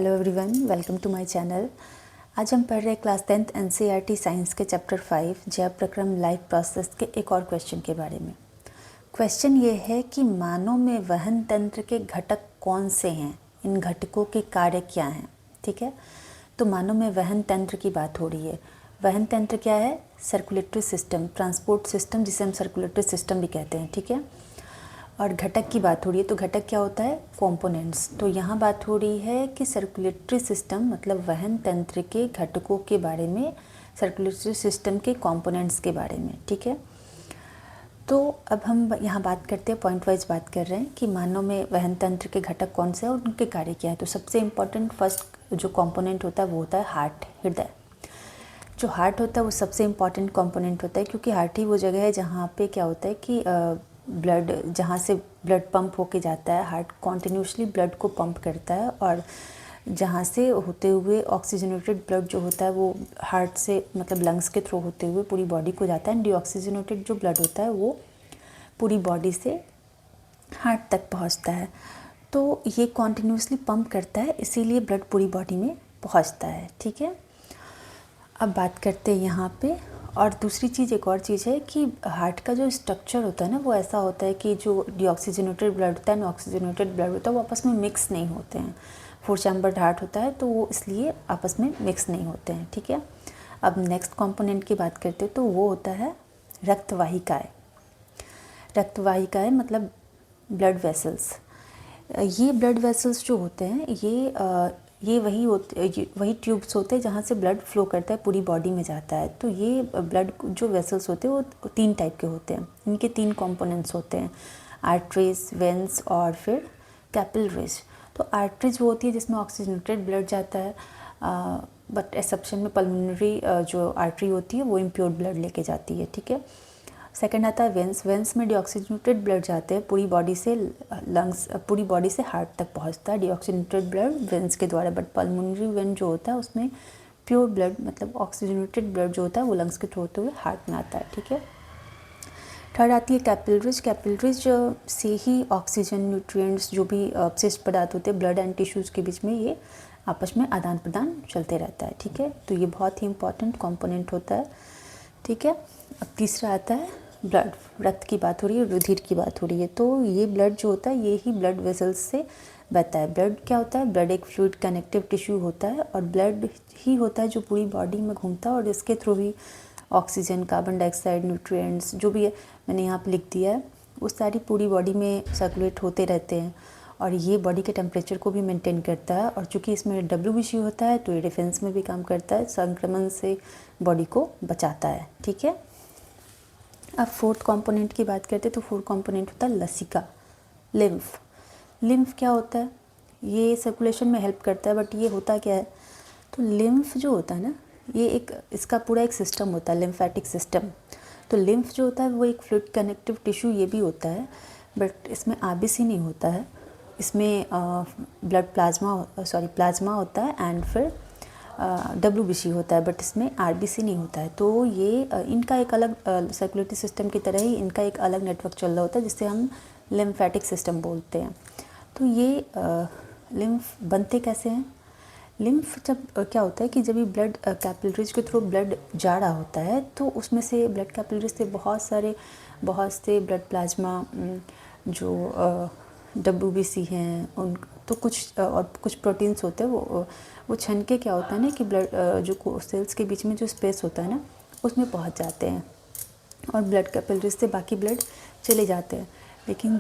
Hello everyone, welcome to my channel. आज हम पढ़ रहे हैं क्लास 10th एनसीईआरटी साइंस के चैप्टर 5 जैव प्रक्रम लाइफ प्रोसेस के एक और क्वेश्चन के बारे में। क्वेश्चन ये है कि मानव में वहन तंत्र के घटक कौन से हैं, इन घटकों के कार्य क्या हैं। ठीक है, तो मानव में वहन तंत्र की बात हो रही है। वहन तंत्र क्या है? सर्कुलेटरी सिस्टम, ट्रांसपोर्ट सिस्टम, जिसे हम सर्कुलेटरी सिस्टम भी कहते हैं। ठीक है, और घटक की बात हो रही है, तो घटक क्या होता है? कंपोनेंट्स। तो यहाँ बात हो रही है कि सर्कुलेटरी सिस्टम मतलब वहन तंत्र के घटकों के बारे में, सर्कुलेटरी सिस्टम के कंपोनेंट्स के बारे में। ठीक है, तो अब हम यहाँ बात करते हैं, पॉइंट वाइज बात कर रहे हैं कि मानव में वहन तंत्र के घटक कौन से हैं और उनके कार्य क्या है। तो सबसे इम्पॉर्टेंट फर्स्ट जो कंपोनेंट होता है वो होता है हार्ट, हृदय। जो हार्ट होता है वो सबसे इम्पॉर्टेंट कंपोनेंट होता है, क्योंकि हार्ट ही वो जगह है जहाँ पे क्या होता है कि ब्लड, जहाँ से ब्लड पंप होके जाता है, हार्ट कॉन्टिन्यूसली ब्लड को पंप करता है, और जहाँ से होते हुए ऑक्सीजनेटेड ब्लड जो होता है वो हार्ट से मतलब लंग्स के थ्रू होते हुए पूरी बॉडी को जाता है। डीऑक्सीजनेटेड जो ब्लड होता है वो पूरी बॉडी से हार्ट तक पहुँचता है। तो ये कॉन्टिन्यूसली पंप करता है, इसीलिए ब्लड पूरी बॉडी में पहुँचता है। ठीक है, अब बात करते हैं यहाँ पे। और दूसरी चीज़, एक और चीज़ है कि हार्ट का जो स्ट्रक्चर होता है ना, वो ऐसा होता है कि जो डीऑक्सीजनेटेड ब्लड होता है, अनऑक्सीजनेटेड ब्लड होता है, वो आपस में मिक्स नहीं होते हैं। 4 चैम्बर्ड हार्ट होता है, तो वो इसलिए आपस में मिक्स नहीं होते हैं। ठीक है, अब नेक्स्ट कंपोनेंट की बात करते हैं, तो वो होता है रक्तवाहिकाएँ। रक्तवाहिकाएँ मतलब ब्लड वेसल्स। ये ब्लड वेसल्स जो होते हैं ये वही ट्यूब्स होते हैं जहाँ से ब्लड फ्लो करता है, पूरी बॉडी में जाता है। तो ये ब्लड जो वेसल्स होते हैं वो 3 टाइप के होते हैं। इनके 3 कंपोनेंट्स होते हैं, आर्टरीज, वेन्स और फिर कैपिलरीज। तो आर्टरीज वो होती है जिसमें ऑक्सीजनेटेड ब्लड जाता है, बट एक्सेप्शन में पल्मोनरी जो आर्टरी होती है वो इम्प्योर ब्लड लेके जाती है। ठीक है, सेकंड आता है वेंस। वेंस में डीऑक्सीजनेटेड ब्लड जाते हैं पूरी बॉडी से लंग्स, पूरी बॉडी से हार्ट तक पहुंचता है डीऑक्सीजनेटेड ब्लड वेंस के द्वारा। बट पल्मोनरी वेन जो होता है उसमें प्योर ब्लड मतलब ऑक्सीजनेटेड ब्लड जो होता है वो लंग्स के थ्रू होते हुए हार्ट में आता है। ठीक है, थर्ड आती है कैपिलरीज। कैपिलरीज से ही ऑक्सीजन, न्यूट्रिएंट्स, जो भी अपशिष्ट पदार्थ होते हैं ब्लड एंड टिश्यूज़ के बीच में, ये आपस में आदान प्रदान चलते रहता है। ठीक है, तो ये बहुत ही इंपॉर्टेंट कंपोनेंट होता है। ठीक है, अब तीसरा आता है ब्लड। रक्त की बात हो रही है, रुधिर की बात हो रही है। तो ये ब्लड जो होता है ये ही ब्लड वेसल्स से बहता है। ब्लड क्या होता है? ब्लड एक फ्लूइड कनेक्टिव टिश्यू होता है, और ब्लड ही होता है जो पूरी बॉडी में घूमता है, और इसके थ्रू ही ऑक्सीजन, कार्बन डाइऑक्साइड, न्यूट्रिएंट्स जो भी है मैंने यहाँ पे लिख दिया है, वो सारी पूरी बॉडी में सर्कुलेट होते रहते हैं। और ये बॉडी के टेम्परेचर को भी मेंटेन करता है, और चूँकि इसमें WBC होता है तो ये डिफेंस में भी काम करता है, संक्रमण से बॉडी को बचाता है। ठीक है, अब फोर्थ कंपोनेंट की बात करते हैं, तो फोर्थ कंपोनेंट होता है लसिका, लिम्फ। लिम्फ क्या होता है? ये सर्कुलेशन में हेल्प करता है, बट ये होता क्या है? तो लिम्फ जो होता है ना, ये इसका पूरा एक सिस्टम होता है, लिम्फेटिक सिस्टम। तो लिम्फ जो होता है वो एक फ्लूइड कनेक्टिव टिश्यू ये भी होता है, बट इसमें RBC नहीं होता है। इसमें ब्लड प्लाज्मा होता है, एंड फिर WBC होता है, बट इसमें RBC नहीं होता है। तो ये इनका एक अलग सर्कुलेटरी सिस्टम की तरह ही इनका एक अलग नेटवर्क चल रहा होता है, जिससे हम लिम्फेटिक सिस्टम बोलते हैं। तो ये लिम्फ बनते कैसे हैं? लिम्फ जब क्या होता है कि जब ये ब्लड कैपिलरीज के थ्रू ब्लड जा रहा होता है, तो उसमें से ब्लड कैपिलरीज से बहुत से ब्लड प्लाज्मा जो WBC हैं उन तो कुछ और कुछ प्रोटीन्स होते हैं, वो छन के क्या होता है ना कि ब्लड जो सेल्स के बीच में जो स्पेस होता है ना उसमें पहुंच जाते हैं, और ब्लड कैपिलरीज से बाकी ब्लड चले जाते हैं। लेकिन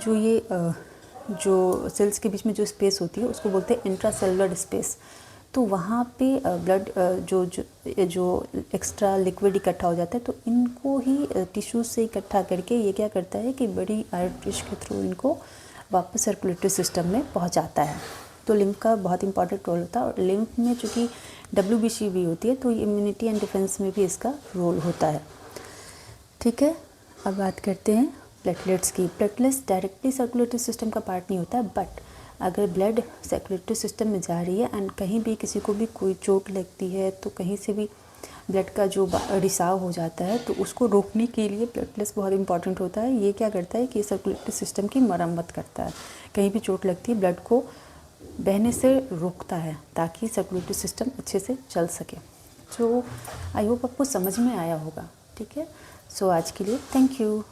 जो सेल्स के बीच में जो स्पेस होती है उसको बोलते हैं इंट्रासेलुलर स्पेस। तो वहाँ पे ब्लड जो एक्स्ट्रा लिक्विड इकट्ठा हो जाता है, तो इनको ही टिश्यूज से इकट्ठा करके ये क्या करता है कि बड़ी आर्टरीज के थ्रू इनको वापस सर्कुलेटरी सिस्टम में पहुंचाता है। तो लिम्फ का बहुत इंपॉर्टेंट रोल होता है, और लिम्फ में चूँकि WBC भी होती है तो इम्यूनिटी एंड डिफेंस में भी इसका रोल होता है। ठीक है, अब बात करते हैं प्लेटलेट्स की। प्लेटलेट्स डायरेक्टली सर्कुलेटरी सिस्टम का पार्ट नहीं होता है, बट अगर ब्लड सर्कुलेटरी सिस्टम में जा रही है एंड कहीं भी किसी को भी कोई चोट लगती है, तो कहीं से भी ब्लड का जो रिसाव हो जाता है, तो उसको रोकने के लिए प्लेटलेट्स बहुत इंपॉर्टेंट होता है। ये क्या करता है कि सर्कुलेटरी सिस्टम की मरम्मत करता है। कहीं भी चोट लगती है ब्लड को बहने से रोकता है ताकि सर्कुलेटरी सिस्टम अच्छे से चल सके। तो आई होप आपको समझ में आया होगा। ठीक है, सो आज के लिए थैंक यू।